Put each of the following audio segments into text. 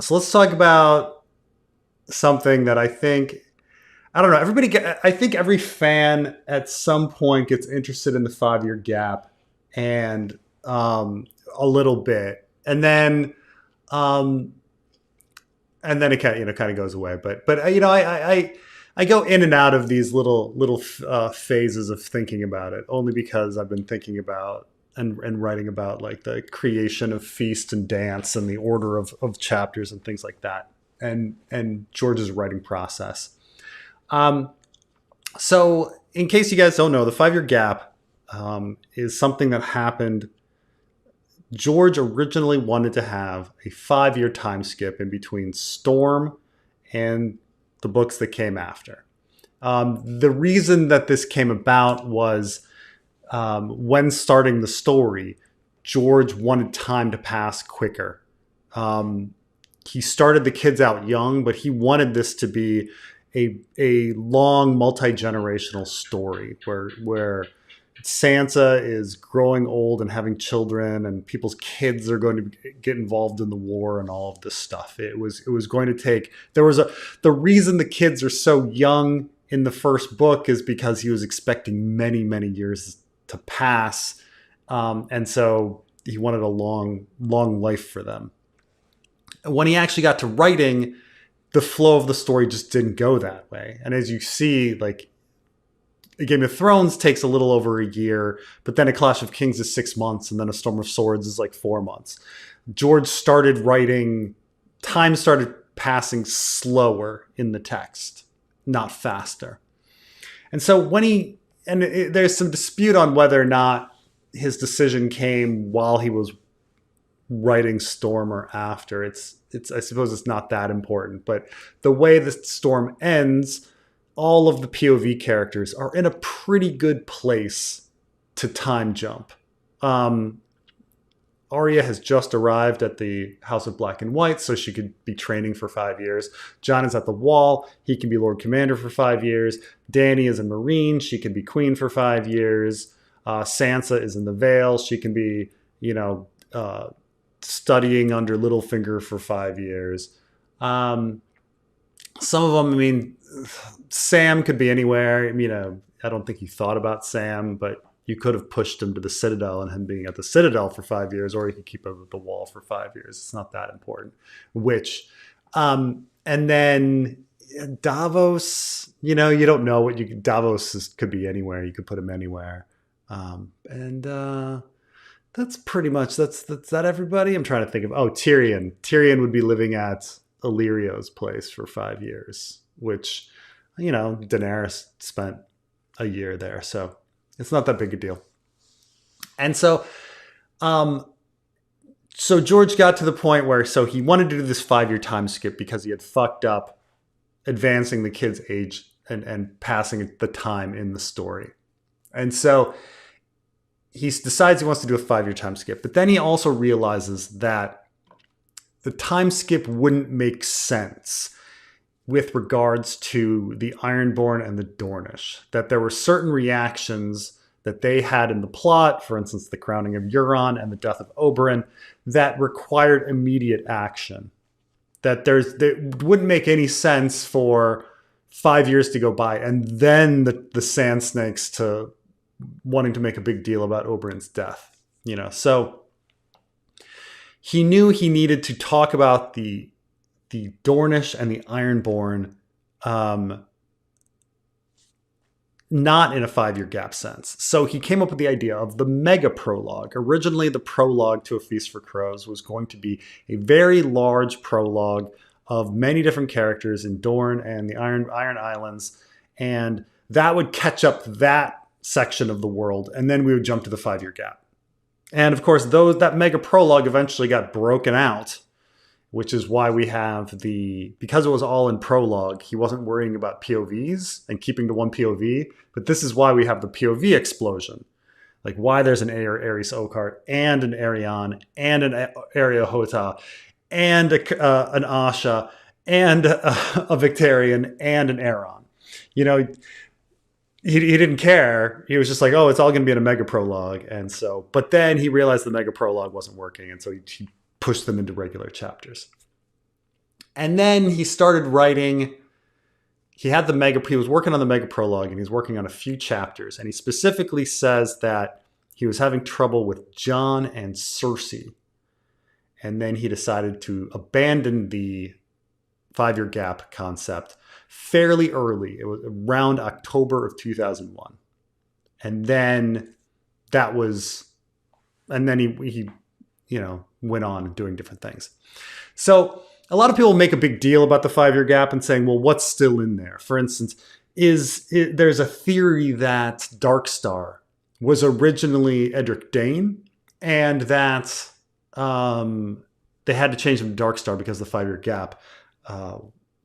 So let's talk about something that I don't know. I think every fan at some point gets interested in the 5 year gap and a little bit, um, and then it kind of goes away. But I go in and out of these little phases of thinking about it, only because I've been thinking about and writing about like the creation of feast and dance and the order of chapters and things like that, and George's writing process. Um, so, in case you guys don't know, the 5 year gap is something that happened. George originally wanted to have a 5 year time skip in between Storm and the books that came after. The reason that this came about was when starting the story, George wanted time to pass quicker. He started the kids out young, but he wanted this to be a long multi-generational story where Sansa is growing old and having children, and people's kids are going to get involved in the war and all of this stuff. It was going to take. The reason the kids are so young in the first book is because he was expecting many years to pass, and so he wanted a long life for them. When he actually got to writing, the flow of the story just didn't go that way. And as you see, like, Game of Thrones takes a little over a year, but then A Clash of Kings is 6 months, and then A Storm of Swords is like 4 months. George started writing, time started passing slower in the text, not faster. And so there's some dispute on whether or not his decision came while he was writing Storm or after. I suppose it's not that important, but the way the Storm ends, all of the POV characters are in a pretty good place to time jump. Arya has just arrived at the House of Black and White, so she could be training for 5 years. Jon is at the Wall. He can be Lord Commander for 5 years. Dany is a Marine. She can be Queen for 5 years. Sansa is in the Vale. She can be, studying under Littlefinger for 5 years. Some of them, Sam could be anywhere. I don't think he thought about Sam, but you could have pushed him to the Citadel and him being at the Citadel for 5 years, or he could keep him at the Wall for 5 years. It's not that important. And then Davos, you don't know Davos could be anywhere. You could put him anywhere. That's pretty much, that's that everybody. I'm trying to think of, Tyrion. Tyrion would be living at Illyrio's place for 5 years, which, Daenerys spent a year there. So it's not that big a deal. And so George got to the point where, he wanted to do this 5 year time skip because he had fucked up advancing the kid's age and passing the time in the story. And so he decides he wants to do a 5 year time skip, but then he also realizes that the time skip wouldn't make sense with regards to the Ironborn and the Dornish, that there were certain reactions that they had in the plot, for instance, the crowning of Euron and the death of Oberyn, that required immediate action. That it wouldn't make any sense for 5 years to go by and then the Sand Snakes to wanting to make a big deal about Oberyn's death. So he knew he needed to talk about the Dornish and the Ironborn, not in a 5 year gap sense. So he came up with the idea of the mega prologue. Originally, the prologue to A Feast for Crows was going to be a very large prologue of many different characters in Dorne and the Iron Islands, and that would catch up that section of the world, and then we would jump to the 5 year gap. And of course, that mega prologue eventually got broken out, which is why we have because it was all in prologue, he wasn't worrying about POVs and keeping to one POV, but this is why we have the POV explosion. Like why there's an Aerys Oakheart and an Arianne and an Arya Hota and an Asha and a Victorian and an Aeron. He didn't care. He was just like, it's all going to be in a mega prologue. And so, but then he realized the mega prologue wasn't working. And so he pushed them into regular chapters. And then he started writing. He was working on the mega prologue, and he's working on a few chapters. And he specifically says that he was having trouble with John and Cersei. And then he decided to abandon the 5-year gap concept fairly early. It was around October of 2001. And then he went on doing different things. So a lot of people make a big deal about the 5-year gap and saying, well, what's still in there? For instance, there's a theory that Darkstar was originally Edric Dane, and that they had to change him to Darkstar because the 5-year gap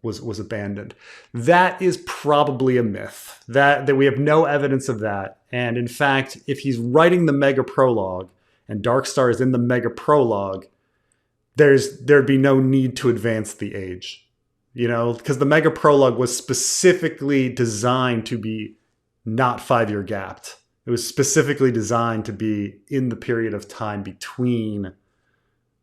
was abandoned. That is probably a myth. That we have no evidence of that. And in fact, if he's writing the mega prologue and Darkstar is in the mega prologue, there'd be no need to advance the age, because the mega prologue was specifically designed to be not 5-year gapped. It was specifically designed to be in the period of time between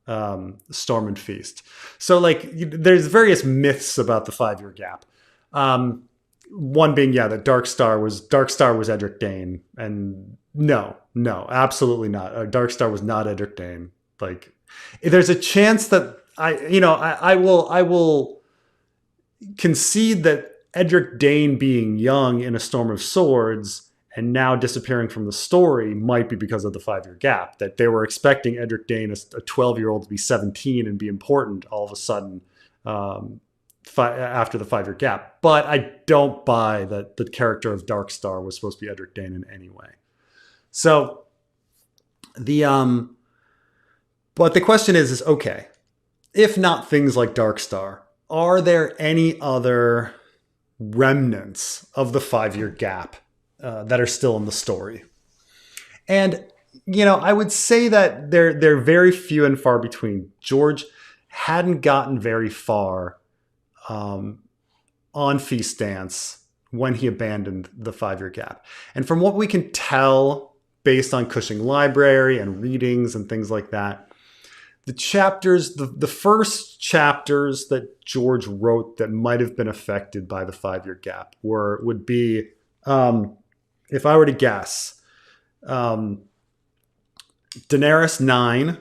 Storm and Feast. So there's various myths about the 5-year gap. One being, that Darkstar was Edric Dane, and no, absolutely not. Darkstar was not Edric Dane. There's a chance that I will concede that Edric Dane being young in A Storm of Swords and now disappearing from the story might be because of the 5-year gap, that they were expecting Edric Dane, a 12-year-old, to be 17 and be important all of a sudden after the 5-year gap. But I don't buy that the character of Darkstar was supposed to be Edric Dane in any way. So but the question is okay, if not things like Darkstar, are there any other remnants of the 5-year gap that are still in the story? And, I would say that they're very few and far between. George hadn't gotten very far on Feast Dance when he abandoned the 5-year gap. And from what we can tell, based on Cushing Library and readings and things like that, the first chapters that George wrote that might have been affected by the 5-year gap would be, if I were to guess, Daenerys 9,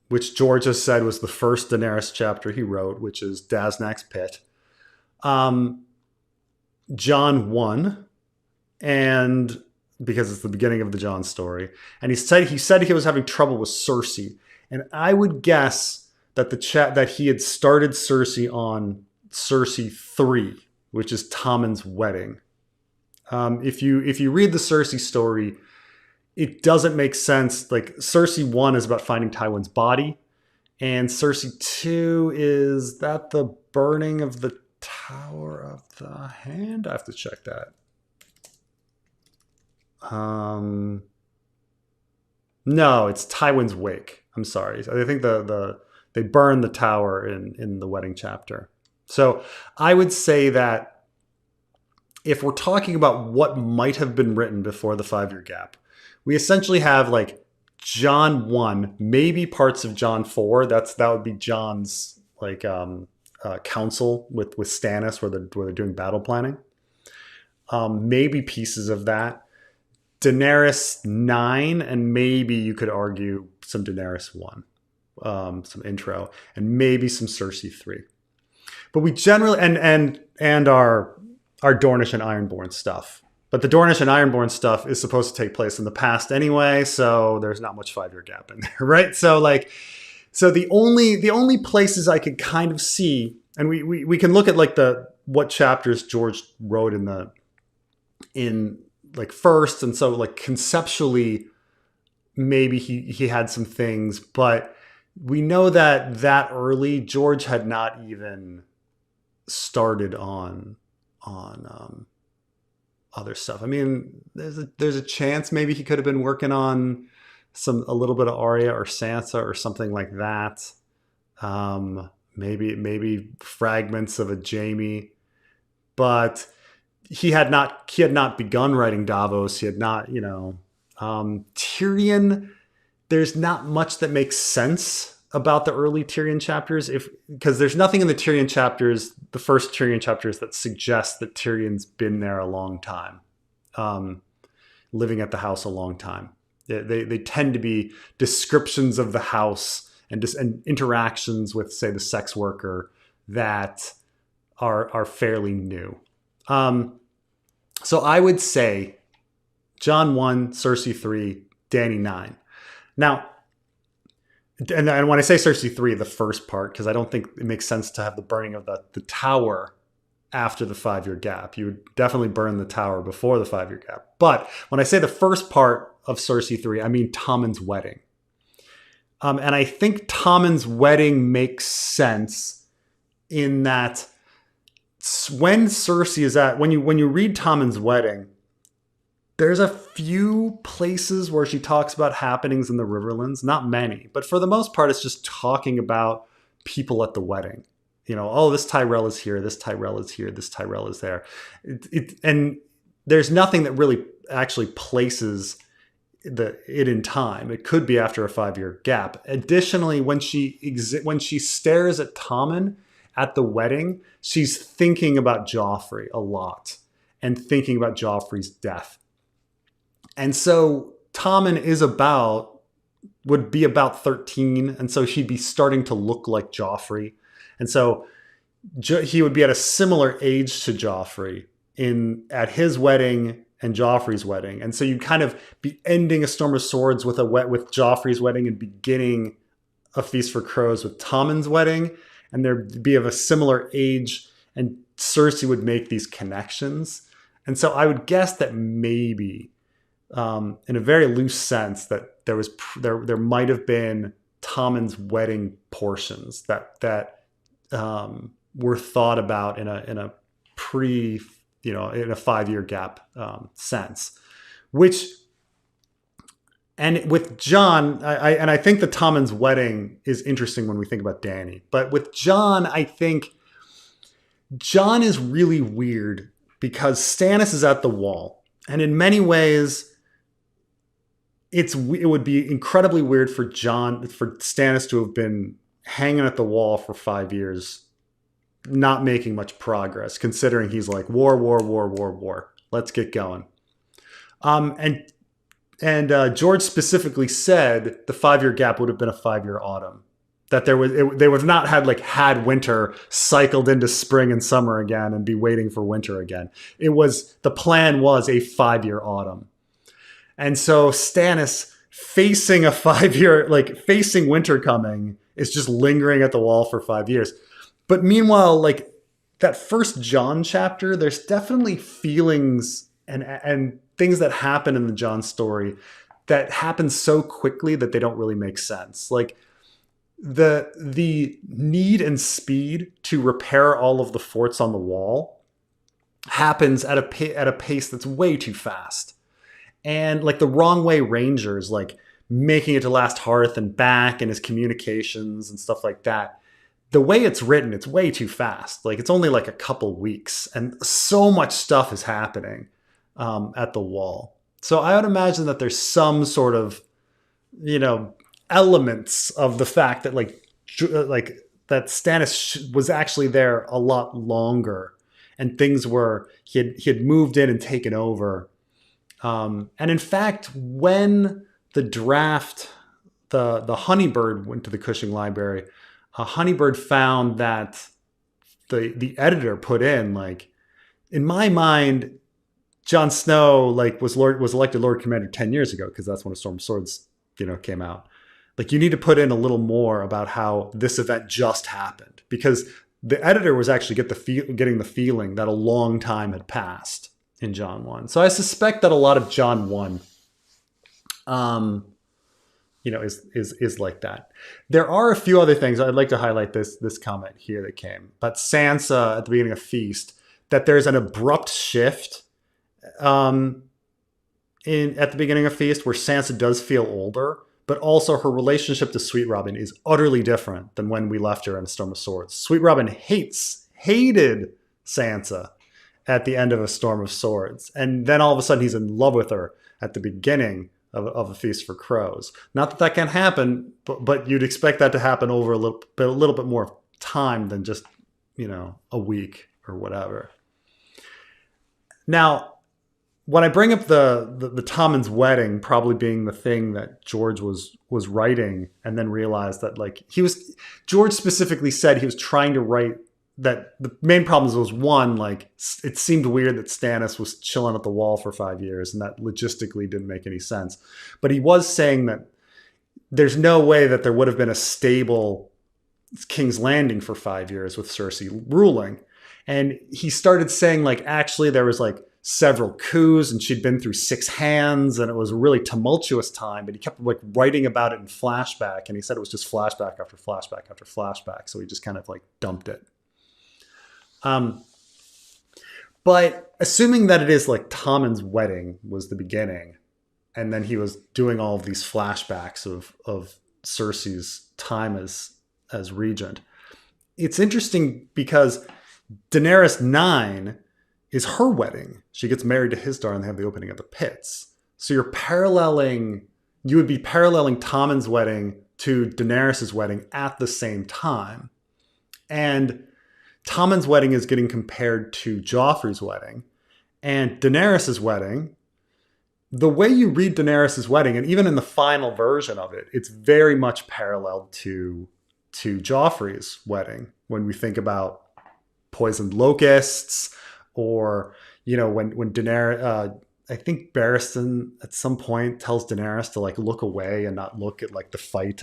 which George has said was the first Daenerys chapter he wrote, which is Daznak's Pit, Jon 1, and because it's the beginning of the Jon story, and he said he was having trouble with Cersei. And I would guess that that he had started Cersei on Cersei 3, which is Tommen's wedding. If you read the Cersei story, it doesn't make sense. Cersei 1 is about finding Tywin's body, and Cersei 2 is that the burning of the Tower of the Hand? I have to check that. No, it's Tywin's wake. I'm sorry. I think they burn the tower in the wedding chapter. So I would say that if we're talking about what might have been written before the 5-year gap, we essentially have Jon 1, maybe parts of Jon 4. That would be Jon's council with Stannis where they're doing battle planning. Maybe pieces of that. Daenerys 9, and maybe you could argue some Daenerys 1, some intro, and maybe some Cersei 3. But we generally and our Dornish and Ironborn stuff. But the Dornish and Ironborn stuff is supposed to take place in the past anyway, so there's not much 5-year gap in there, right? So the only places I could kind of see, and we can look at what chapters George wrote in first, and so conceptually maybe he had some things, but we know that early George had not even started on other stuff. I mean, there's a chance maybe he could have been working on a little bit of Arya or Sansa or something like that. Maybe fragments of a Jaime, but he had not begun writing Davos. He had not, Tyrion. There's not much that makes sense about the early Tyrion chapters, because there's nothing in the Tyrion chapters, the first Tyrion chapters, that suggests that Tyrion's been there a long time, living at the house a long time. They tend to be descriptions of the house and interactions with, say, the sex worker that are fairly new. So I would say Jon 1, Cersei 3, Dany 9. Now, and when I say Cersei 3, the first part, because I don't think it makes sense to have the burning of the tower after the 5-year gap. You would definitely burn the tower before the 5-year gap. But when I say the first part of Cersei 3, I mean Tommen's wedding. And I think Tommen's wedding makes sense in that when Cersei is when you read Tommen's wedding, there's a few places where she talks about happenings in the Riverlands, not many, but for the most part, it's just talking about people at the wedding. Oh, this Tyrell is here, this Tyrell is here, this Tyrell is there. And there's nothing that really actually places it in time. It could be after a 5-year gap. Additionally, when she stares at Tommen at the wedding, she's thinking about Joffrey a lot and thinking about Joffrey's death. And so Tommen would be about 13. And so he'd be starting to look like Joffrey. And so he would be at a similar age to Joffrey at his wedding and Joffrey's wedding. And so you'd kind of be ending A Storm of Swords with Joffrey's wedding and beginning A Feast for Crows with Tommen's wedding. And there'd be of a similar age, and Cersei would make these connections. And so I would guess that maybe, in a very loose sense, that there might have been Tommen's wedding portions that were thought about in a in a 5-year gap sense, and with Jon, I think the Tommen's wedding is interesting when we think about Dany, but with Jon, I think Jon is really weird because Stannis is at the wall, and in many ways, it would be incredibly weird for Stannis to have been hanging at the wall for 5 years, not making much progress, considering he's like, war. Let's get going. And George specifically said the 5-year gap would have been a 5-year autumn. That they would have not had winter cycled into spring and summer again and be waiting for winter again. The plan was a 5-year autumn. And so Stannis facing facing winter coming is just lingering at the wall for 5 years. But meanwhile, that first Jon chapter, there's definitely feelings and things that happen in the Jon story that happen so quickly that they don't really make sense. The need and speed to repair all of the forts on the wall happens at a pace that's way too fast. And the wrong way Rangers, making it to Last Hearth and back and his communications and stuff like that. The way it's written, it's way too fast. It's only a couple weeks and so much stuff is happening at the wall. So I would imagine that there's some sort of, elements of the fact that that Stannis was actually there a lot longer and things were, he had moved in and taken over. And in fact, when the draft, the Honeybird went to the Cushing Library, Honeybird found that the editor put in my mind, Jon Snow was elected Lord Commander 10 years ago, because that's when A Storm of Swords came out. You need to put in a little more about how this event just happened, because the editor was actually getting the feeling that a long time had passed in Jon 1. So I suspect that a lot of Jon 1 is like that. There are a few other things. I'd like to highlight this comment here that came. But Sansa at the beginning of Feast, that there's an abrupt shift at the beginning of Feast where Sansa does feel older, but also her relationship to Sweet Robin is utterly different than when we left her in A Storm of Swords. Sweet Robin hated Sansa at the end of A Storm of Swords. And then all of a sudden he's in love with her at the beginning of A Feast for Crows. Not that that can happen, but you'd expect that to happen over a little bit more time than just, a week or whatever. Now, when I bring up the Tommen's wedding probably being the thing that George was writing, and then realized that George specifically said he was trying to write that the main problems was, one, it seemed weird that Stannis was chilling at the Wall for 5 years, and that logistically didn't make any sense. But he was saying that there's no way that there would have been a stable King's Landing for 5 years with Cersei ruling. And he started saying actually there was several coups, and she'd been through 6 hands, and it was a really tumultuous time, but he kept writing about it in flashback, and he said it was just flashback after flashback after flashback. So he just kind of dumped it. But assuming that it is Tommen's wedding was the beginning, and then he was doing all of these flashbacks of Cersei's time as regent, it's interesting because Daenerys 9 is her wedding. She gets married to Hizdahr, and they have the opening of the pits. So you would be paralleling Tommen's wedding to Daenerys' wedding at the same time. And Tommen's wedding is getting compared to Joffrey's wedding. And Daenerys' wedding, the way you read Daenerys' wedding, and even in the final version of it, it's very much paralleled to Joffrey's wedding. When we think about poisoned locusts, or, when Daenerys, I think Barristan at some point tells Daenerys to look away and not look at the fight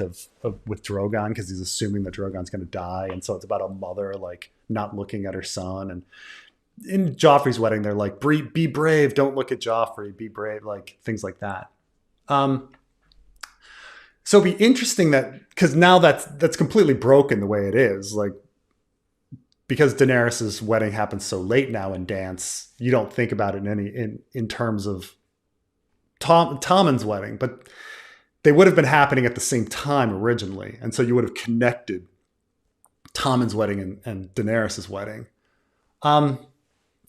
with Drogon, because he's assuming that Drogon's going to die. And so it's about a mother not looking at her son. And in Joffrey's wedding, they're be brave, don't look at Joffrey, be brave, things like that. So it'd be interesting because now that's completely broken the way it is. Because Daenerys' wedding happens so late now in Dance, you don't think about it in terms of Tommen's wedding, but they would have been happening at the same time originally, and so you would have connected Tommen's wedding and Daenerys' wedding.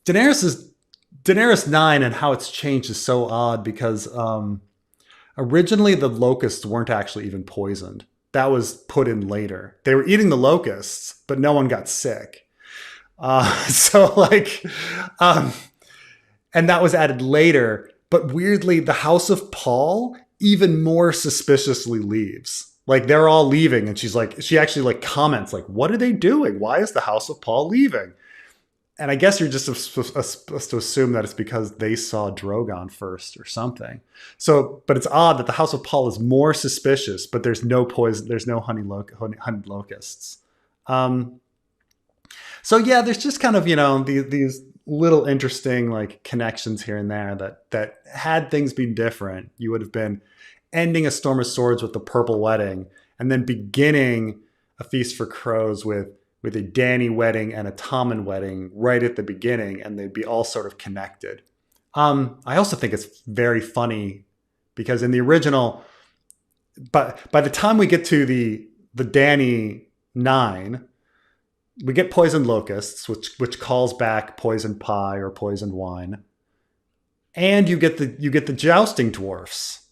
Daenerys 9 and how it's changed is so odd because originally the locusts weren't actually even poisoned. That was put in later. They were eating the locusts, but no one got sick. And that was added later. But weirdly, the House of Paul even more suspiciously leaves. They're all leaving, and she actually comments, what are they doing? Why is the House of Paul leaving? And I guess you're just supposed to assume that it's because they saw Drogon first or something. So, but it's odd that the House of Paul is more suspicious, but there's no poison, there's no honey locusts. So yeah, there's just kind of, these little interesting connections here and there that had things been different, you would have been ending A Storm of Swords with the Purple Wedding, and then beginning A Feast for Crows with a Dany wedding and a Tommen wedding right at the beginning, and they'd be all sort of connected. I also think it's very funny because in the original, but by the time we get to the Dany 9, we get poisoned locusts, which calls back poisoned pie or poisoned wine, and you get the jousting dwarfs,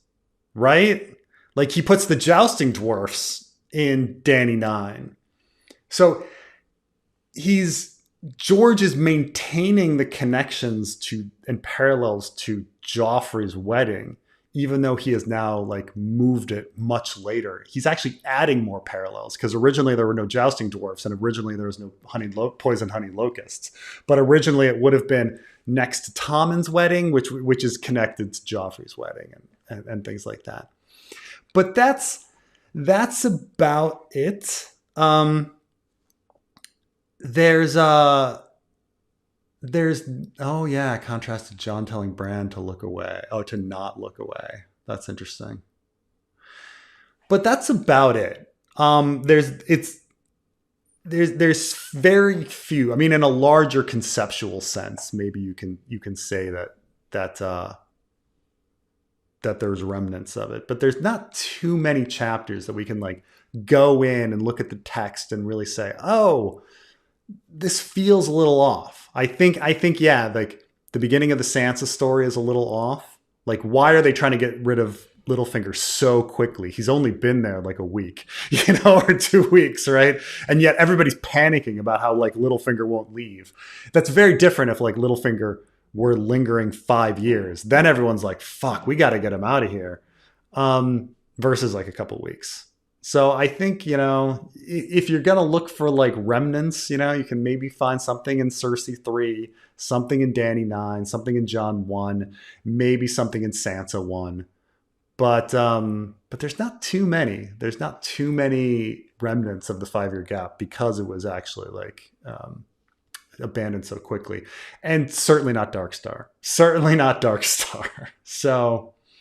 right? He puts the jousting dwarfs in Dany 9, so George is maintaining the connections to and parallels to Joffrey's wedding, even though he has now moved it much later. He's actually adding more parallels because originally there were no jousting dwarfs, and originally there was no poisoned honey locusts. But originally it would have been next to Tommen's wedding, which is connected to Joffrey's wedding and things like that. But that's about it. There's contrast to Jon telling Bran to look away. Oh, to not look away. That's interesting. But that's about it. There's very few. I mean, in a larger conceptual sense, maybe you can say that there's remnants of it, but there's not too many chapters that we can go in and look at the text and really say, oh, this feels a little off. I think, yeah, the beginning of the Sansa story is a little off. Why are they trying to get rid of Littlefinger so quickly. He's only been there like a week, or 2 weeks, right? And yet everybody's panicking about how like Littlefinger won't leave. That's very different if like Littlefinger were lingering 5 years. Then everyone's like, fuck, we got to get him out of here. Versus like a couple weeks. So I think, if you're going to look for like remnants, you can maybe find something in Cersei 3, something in Dany 9, something in Jon 1, maybe something in Sansa 1. But there's not too many. There's not too many remnants of the 5 year gap because it was actually like abandoned so quickly, and certainly not Darkstar. Certainly not Darkstar. So